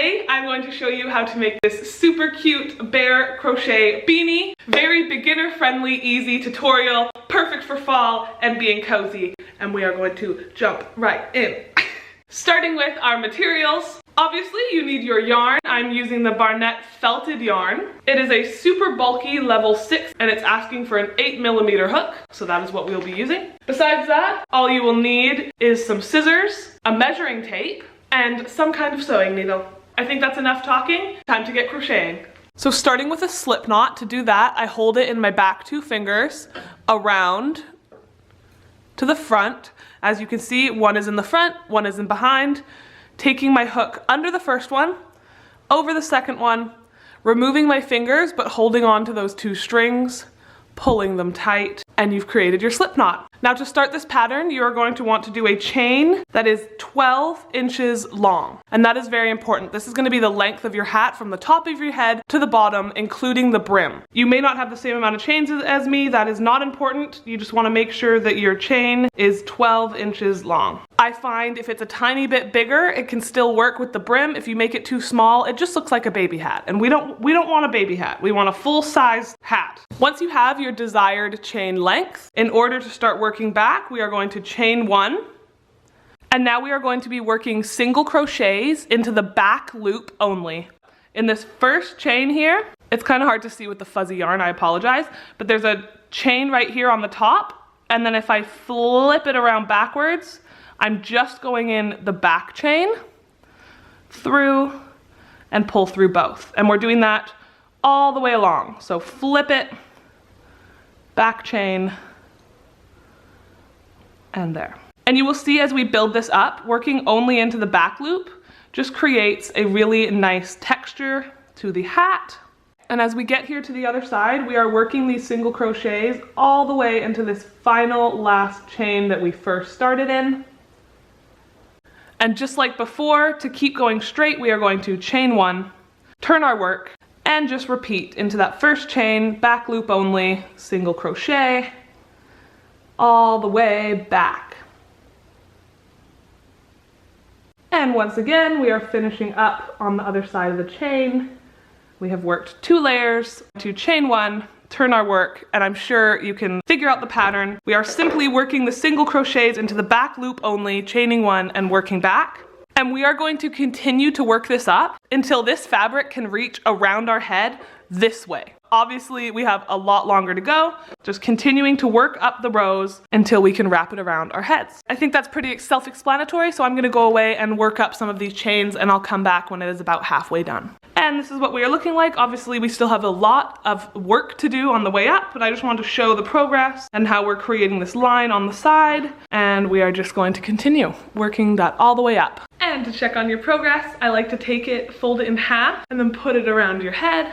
Today, I'm going to show you how to make this super cute bear crochet beanie. Very beginner friendly, easy tutorial, perfect for fall and being cozy. And we are going to jump right in. Starting with our materials. Obviously, you need your yarn. I'm using the Barnett felted yarn. It is a super bulky level 6 and it's asking for an 8mm hook. So that is what we'll be using. Besides that, all you will need is some scissors, a measuring tape, and some kind of sewing needle. I think that's enough talking. Time to get crocheting. So starting with a slip knot, to do that, I hold it in my back 2 fingers around to the front. As you can see, one is in the front, one is in behind. Taking my hook under the first one, over the second one, removing my fingers but holding on to those 2 strings, pulling them tight, and you've created your slip knot. Now to start this pattern, you are going to want to do a chain that is 12 inches long. And that is very important. This is going to be the length of your hat from the top of your head to the bottom, including the brim. You may not have the same amount of chains as me. That is not important. You just want to make sure that your chain is 12 inches long. I find if it's a tiny bit bigger, it can still work with the brim. If you make it too small, it just looks like a baby hat. And we don't want a baby hat. We want a full-size hat. Once you have your desired chain length, in order to start working back, we are going to chain 1. And now we are going to be working single crochets into the back loop only. In this first chain here, it's kind of hard to see with the fuzzy yarn, I apologize, but there's a chain right here on the top. And then if I flip it around backwards, I'm just going in the back chain, through, and pull through both. And we're doing that all the way along. So flip it, back chain, and there. And you will see as we build this up, working only into the back loop just creates a really nice texture to the hat. And as we get here to the other side, we are working these single crochets all the way into this final last chain that we first started in. And just like before, to keep going straight, we are going to chain 1, turn our work, and just repeat into that first chain, back loop only, single crochet, all the way back. And once again, we are finishing up on the other side of the chain. We have worked 2 layers to chain 1, turn our work, and I'm sure you can figure out the pattern. We are simply working the single crochets into the back loop only, chaining 1 and working back. And we are going to continue to work this up until this fabric can reach around our head this way. Obviously, we have a lot longer to go, just continuing to work up the rows until we can wrap it around our heads. I think that's pretty self-explanatory, so I'm gonna go away and work up some of these chains and I'll come back when it is about halfway done. And this is what we are looking like. Obviously, we still have a lot of work to do on the way up, but I just wanted to show the progress and how we're creating this line on the side, and we are just going to continue working that all the way up. And to check on your progress, I like to take it, fold it in half, and then put it around your head.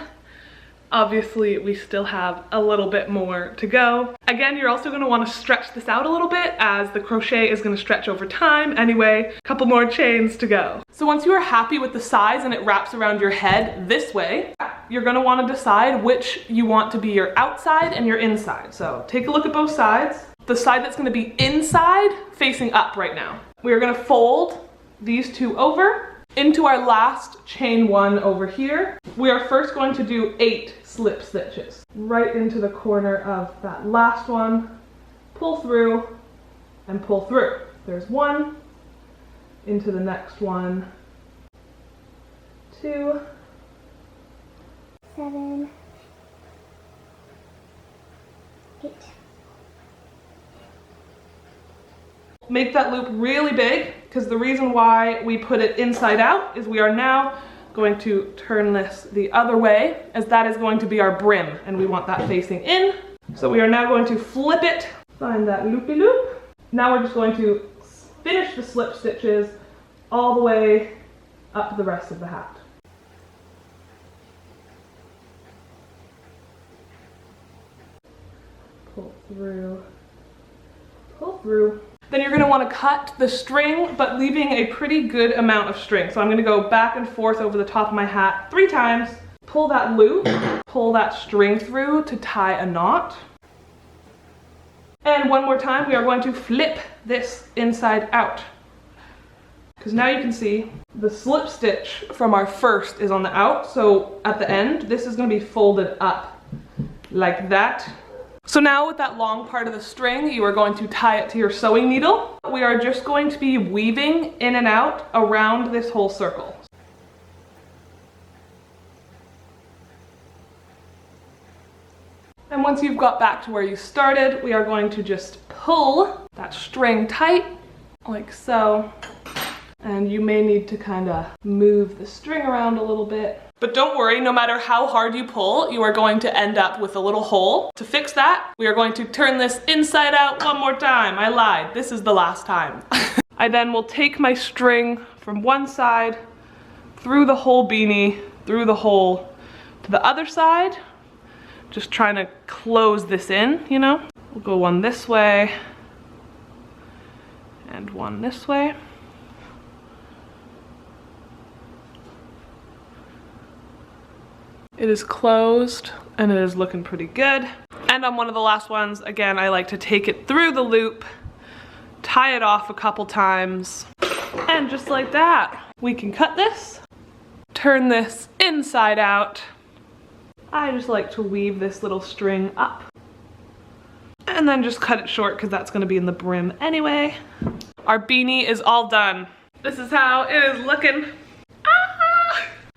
Obviously, we still have a little bit more to go. Again, you're also going to want to stretch this out a little bit as the crochet is going to stretch over time anyway. A couple more chains to go. So once you are happy with the size and it wraps around your head this way, you're going to want to decide which you want to be your outside and your inside. So take a look at both sides. The side that's going to be inside, facing up right now. We are going to fold these 2 over into our last chain 1 over here. We are first going to do 8 slip stitches right into the corner of that last one. Pull through and pull through. There's 1 into the next one, 2, 7, 8. Make that loop really big, because the reason why we put it inside out is we are now going to turn this the other way, as that is going to be our brim, and we want that facing in. So we are now going to flip it, find that loopy loop. Now we're just going to finish the slip stitches all the way up the rest of the hat. Pull through, pull through. Then you're going to want to cut the string, but leaving a pretty good amount of string. So I'm going to go back and forth over the top of my hat 3 times, pull that loop, pull that string through to tie a knot. And one more time, we are going to flip this inside out. Because now you can see the slip stitch from our first is on the out. So at the end, this is going to be folded up like that. So now with that long part of the string, you are going to tie it to your sewing needle. We are just going to be weaving in and out around this whole circle. And once you've got back to where you started, we are going to just pull that string tight, like so. And you may need to kind of move the string around a little bit. But don't worry, no matter how hard you pull, you are going to end up with a little hole. To fix that, we are going to turn this inside out one more time. I lied, this is the last time. I then will take my string from one side, through the whole beanie, through the hole to the other side. Just trying to close this in, you know? We'll go one this way, and one this way. It is closed and it is looking pretty good. And on one of the last ones, again, I like to take it through the loop, tie it off a couple times, and just like that, we can cut this, turn this inside out. I just like to weave this little string up and then just cut it short because that's going to be in the brim anyway. Our beanie is all done. This is how it is looking.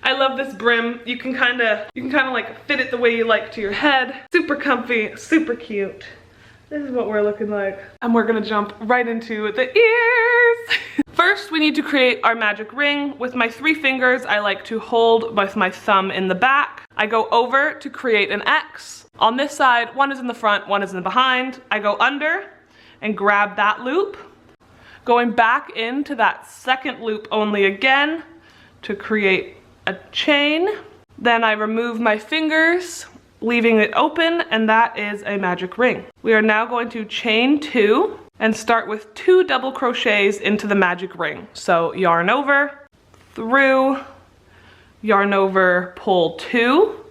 I love this brim. You can kind of like fit it the way you like to your head. Super comfy, super cute. This is what we're looking like. And we're gonna jump right into the ears. First, we need to create our magic ring. With my 3 fingers, I like to hold with my thumb in the back. I go over to create an X. On this side, one is in the front, one is in the behind. I go under and grab that loop. Going back into that second loop only again to create a chain. Then I remove my fingers, leaving it open, and that is a magic ring. We are now going to chain 2 and start with 2 double crochets into the magic ring. So yarn over, through, yarn over, pull 2,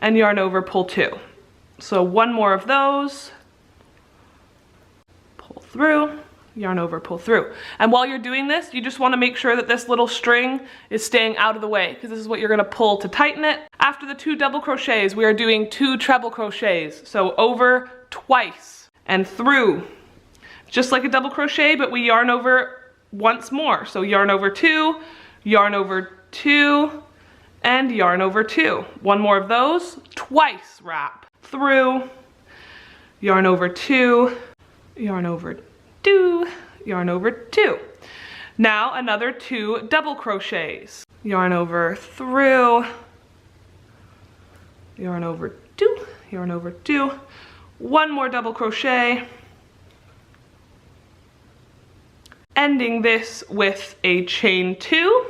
and yarn over, pull 2. So one more of those, pull through, yarn over, pull through. And while you're doing this, you just want to make sure that this little string is staying out of the way, because this is what you're going to pull to tighten it. After the 2 double crochets, we are doing 2 treble crochets. So over twice and through, just like a double crochet, but we yarn over once more. So yarn over 2, yarn over 2, and yarn over 2. One more of those, twice wrap, through, yarn over 2, yarn over 2, yarn over 2. Now another 2 double crochets. Yarn over, through, yarn over 2, yarn over 2. One more double crochet. Ending this with a chain 2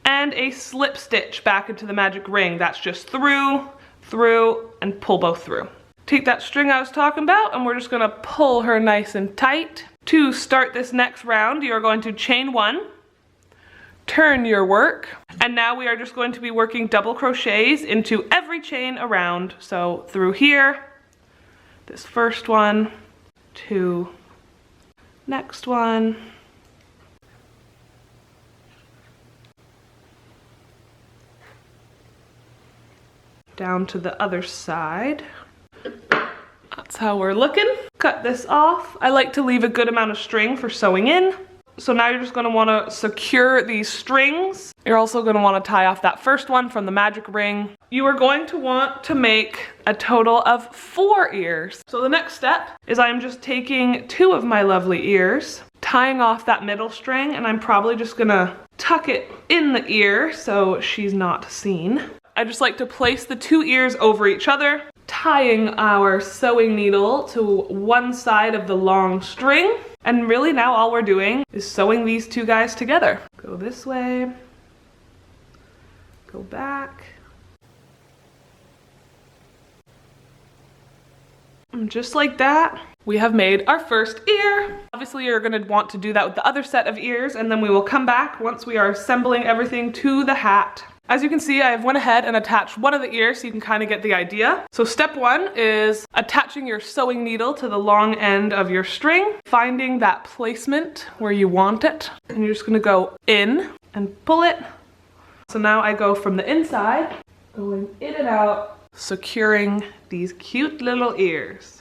and a slip stitch back into the magic ring. That's just through, through, and pull both through. Take that string I was talking about, and we're just gonna pull her nice and tight. To start this next round, you're going to chain 1, turn your work, and now we are just going to be working double crochets into every chain around. So through here, this first one, 2, next one, down to the other side. That's how we're looking. Cut this off. I like to leave a good amount of string for sewing in. So now you're just going to want to secure these strings. You're also going to want to tie off that first one from the magic ring. You are going to want to make a total of 4 ears. So the next step is I'm just taking 2 of my lovely ears, tying off that middle string, and I'm probably just going to tuck it in the ear so she's not seen. I just like to place the 2 ears over each other, tying our sewing needle to one side of the long string. And really now all we're doing is sewing these 2 guys together. Go this way, go back. And just like that, we have made our first ear. Obviously you're gonna want to do that with the other set of ears, and then we will come back once we are assembling everything to the hat. As you can see, I have went ahead and attached one of the ears so you can kind of get the idea. So step one is attaching your sewing needle to the long end of your string, finding that placement where you want it, and you're just gonna go in and pull it. So now I go from the inside, going in and out, securing these cute little ears.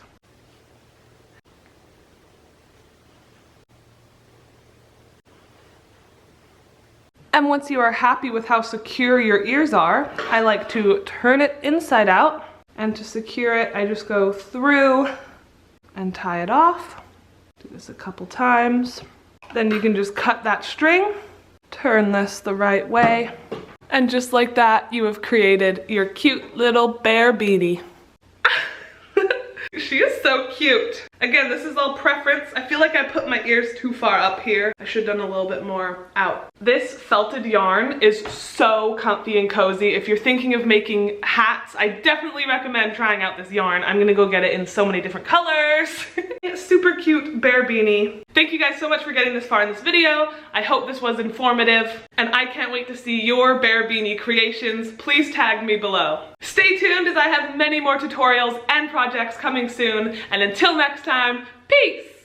And once you are happy with how secure your ears are, I like to turn it inside out, and to secure it, I just go through and tie it off. Do this a couple times. Then you can just cut that string, turn this the right way, and just like that, you have created your cute little bear beanie. She is so cute. Again, this is all preference. I feel like I put my ears too far up here. I should have done a little bit more out. This felted yarn is so comfy and cozy. If you're thinking of making hats, I definitely recommend trying out this yarn. I'm gonna go get it in so many different colors. Super cute bear beanie. Thank you guys so much for getting this far in this video. I hope this was informative, and I can't wait to see your bear beanie creations. Please tag me below. Stay tuned as I have many more tutorials and projects coming soon, and until next time, peace!